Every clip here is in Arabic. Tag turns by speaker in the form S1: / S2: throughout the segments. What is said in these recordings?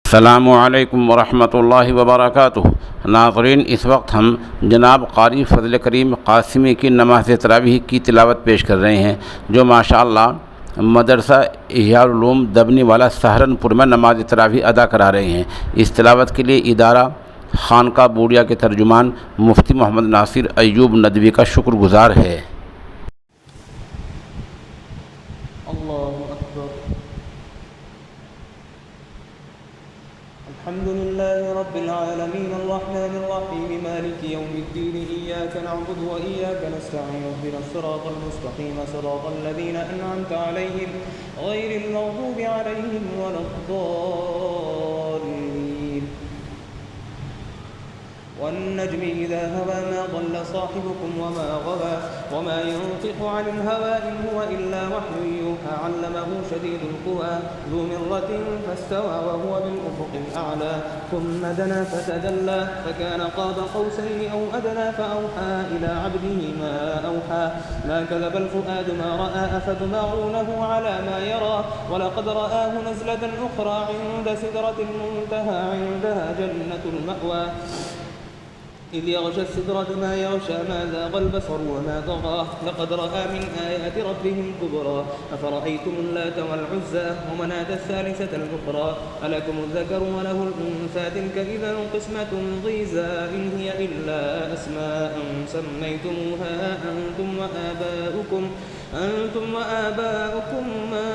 S1: अस्सलामुअलैकुम वरहमतुल्लाहि वबरकातुहू। नाज़रीन, इस वक्त हम जनाब क़ारी फ़ज़ल करीम क़ासिमी की नमाज़ तरावीह की तिलावत पेश कर रहे हैं, जो माशाअल्लाह मदरसा इहयाउल उलूम दबनी वाला सहारनपुर में नमाज तरावीह अदा करा रहे हैं। इस तिलावत के लिए इदारा खानका बूढ़िया के तर्जुमान मुफ्ती मोहम्मद नासिर अय्यूब नदवी का शुक्रगुज़ार है।
S2: अल्हम्दुलिल्लाहि रब्बिल आलमीन अर्रहमानिर रहीम मालिकि यौमिद्दीन इय्याका नअबुदु व इय्याका नस्तईन इहदिनस सिरातल मुस्तक़ीम सिरातल लज़ीना अनअमता अलैहिम गैरिल मग़दूबि अलैहिम वलद्दाल्लीन। वन्नज्मि इज़ा हवा मा ضل صاحبكم وما غوى وما ينطق عن الهوى إن هو إلا وحي يوحى علمه شديد القوى ذو مرة فاستوى وهو بالأفق الأعلى ثم دنا فتدلى فكان قاب قوسين أو أدنى فأوحى إلى عبده ما أوحى ما كذب الفؤاد ما رأى أفتمارونه على ما يرى ولقد رآه نزلة أخرى عند سدرة المنتهى عندها جنة المأوى إذ يغشى السدرة ما يغشى ما زاغ البصر وما طغى لقد رأى من آيات ربه الكبرى أفرأيتم اللات والعزى ومناة الثالثة الأخرى ألكم الذكر وله الأنثى تلك إذا قسمة ضيزى إن هي إلا أسماء سميتموها أنتم وآباؤكم ما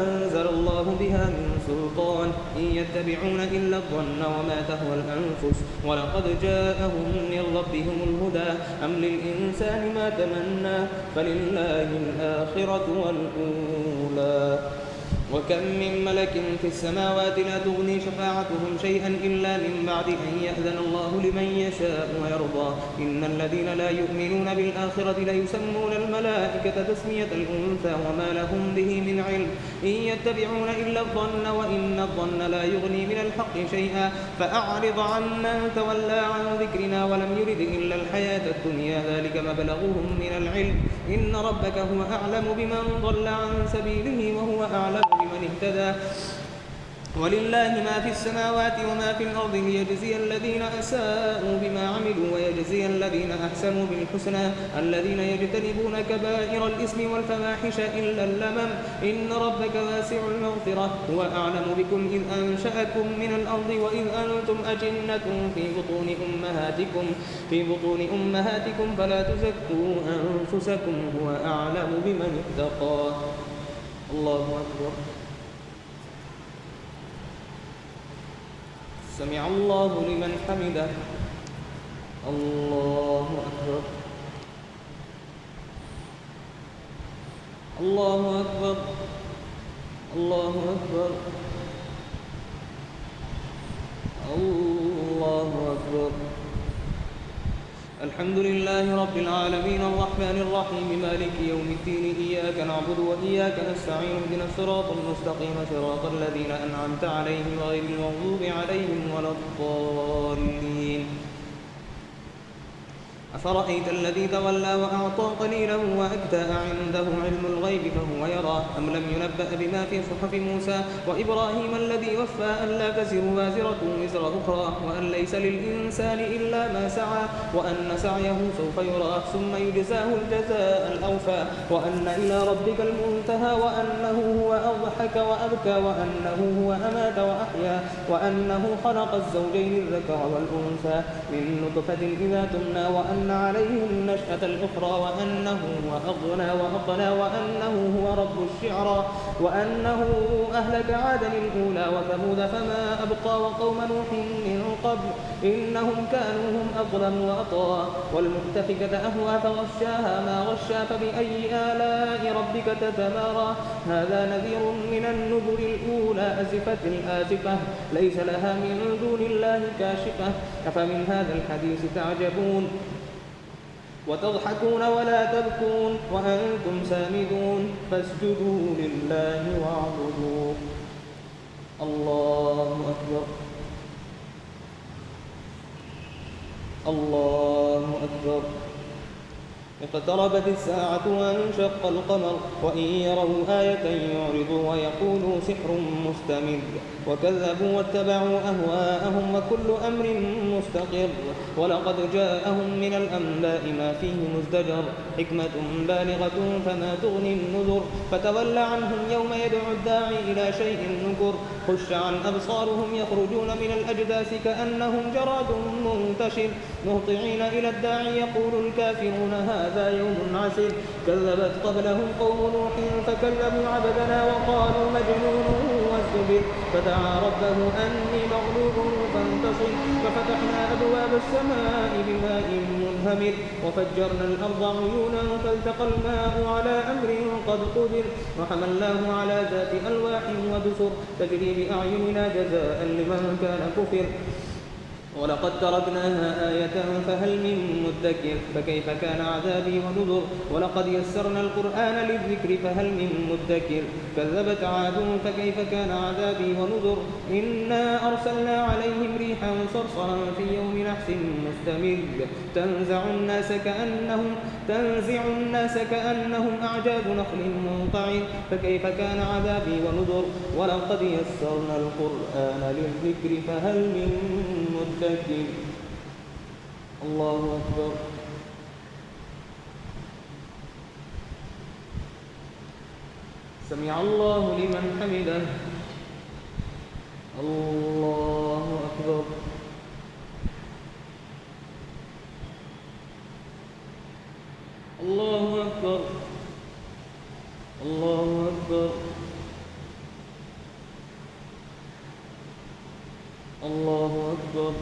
S2: أنزل الله بها من سلطان إن يتبعون إلا الظن وما تهوى الأنفس ولقد جاءهم من ربهم الهدى أم للإنسان ما تمنى فلله الآخرة والأولى. وكم من ملك في السماوات لا تغني شفاعتهم شيئا إلا من بعد أن يأذن الله لمن يشاء ويرضى إن الذين لا يؤمنون بالآخرة ليسمون الملائكة تسمية الأنثى وما لهم به من علم إن يتبعون إلا الظن وإن الظن لا يغني من الحق شيئا فأعرض عمن تولى عن ذكرنا ولم يرد إلا الحياة الدنيا ذلك مبلغهم من العلم إن ربك هو أعلم بمن ضل عن سبيله وهو أعلم بمن اهتدى ولله ما في السماوات وما في الأرض ليجزي الذين أساءوا بما عملوا ويجزي الذين أحسنوا بالحسنى الذين يجتنبون كبائر الإثم والفواحش إلا اللمم إن ربك واسع المغفرة هو أعلم بكم إذ أنشأكم من الأرض وإذ أنتم أجنة في بطون أمهاتكم فلا تزكوا أنفسكم هو أعلم بمن اتقى. الله أكبر. سمع الله لمن حمده. الله أكبر. الله أكبر. الله أكبر. الله أكبر. الحمد لله رب العالمين الرحمن الرحيم مالك يوم الدين إياك نعبد وإياك نستعين اهدنا الصراط المستقيم صراط الذين أنعمت عليهم غير المغضوب عليهم ولا الضالين. أفرأيت الذي تولى وأعطى قليلا وأكدى عنده علم الغيب فهو يرى أم لم ينبأ بما في صحف موسى وإبراهيم الذي وفى أن لا تزر وازرة وزر أخرى وأن ليس للإنسان إلا ما سعى وأن سعيه سوف يرى ثم يجزاه الجزاء الأوفى وأن إلى ربك المنتهى وأنه هو أضحك وأبكى وأنه هو أمات وأحيا وأنه خلق الزوجين الذكر والأنثى من نطفة إذا تمنى وأن عليه النشأة الأخرى وأنه هو أغنى وأقنى وأنه هو رب الشعرى وأنه أهلك عادا الأولى وثمود فما أبقى وقوم نوح من قبل إنهم كانوا هم أظلم وأطغى والمؤتفكة أهوى فغشاها ما غشى فبأي آلاء ربك تتمارى هذا نذير من النذر الأولى أزفت الآزفة ليس لها من دون الله كاشفة أفمن هذا الحديث تعجبون وتضحكون ولا تبكون وأنتم سامدون فاسجدوا لله واعبدوا. الله أكبر. الله أكبر. اقتربت الساعة وانشق القمر وإن يروا آية يعرضوا ويقولوا سحر مستمر وكذبوا واتبعوا أهواءهم وكل أمر مستقر ولقد جاءهم من الأنباء ما فيه مزدجر حكمة بالغة فما تغني النذر فتول عنهم يوم يدعو الداعي إلى شيء نكر خش عن أبصارهم يخرجون من الأجداث كأنهم جراد منتشر مهطعين إلى الداعي يقول الكافرون هذا يوم عسير كذبت قبلهم قوم نوح فكذبوا عبدنا وقالوا مجنون وازدجر فدعا ربه أني مغلوب فانتصر ففتحنا أبواب السماء بماء منهمر وفجرنا الأرض عيونا فالتقى الماء على أمر قد قدر وحملناه على ذات ألواح ودسر تجري بأعيننا جزاء لمن كان كفر ولقد تركناها آية فهل من مدكر فكيف كان عذابي ونذر ولقد يسرنا القرآن للذكر فهل من مدكر كذبت عاد فكيف كان عذابي ونذر إنا أرسلنا عليهم ريحا صرصرا في يوم نحس مستمر تنزع الناس كأنهم أعجاز نخل منقعر فكيف كان عذابي ونذر ولقد يسرنا القرآن للذكر فهل من مدكر الله أكبر سمع الله لمن حمده الله أكبر الله أكبر الله أكبر الله أكبر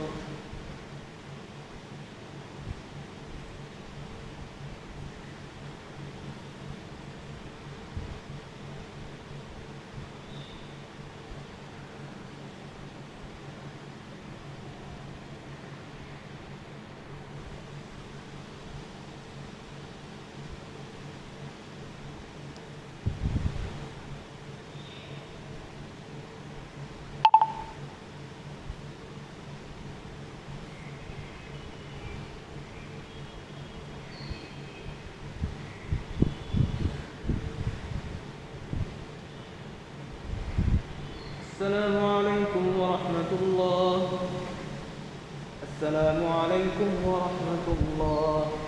S2: السلام عليكم ورحمة الله. السلام عليكم ورحمة الله.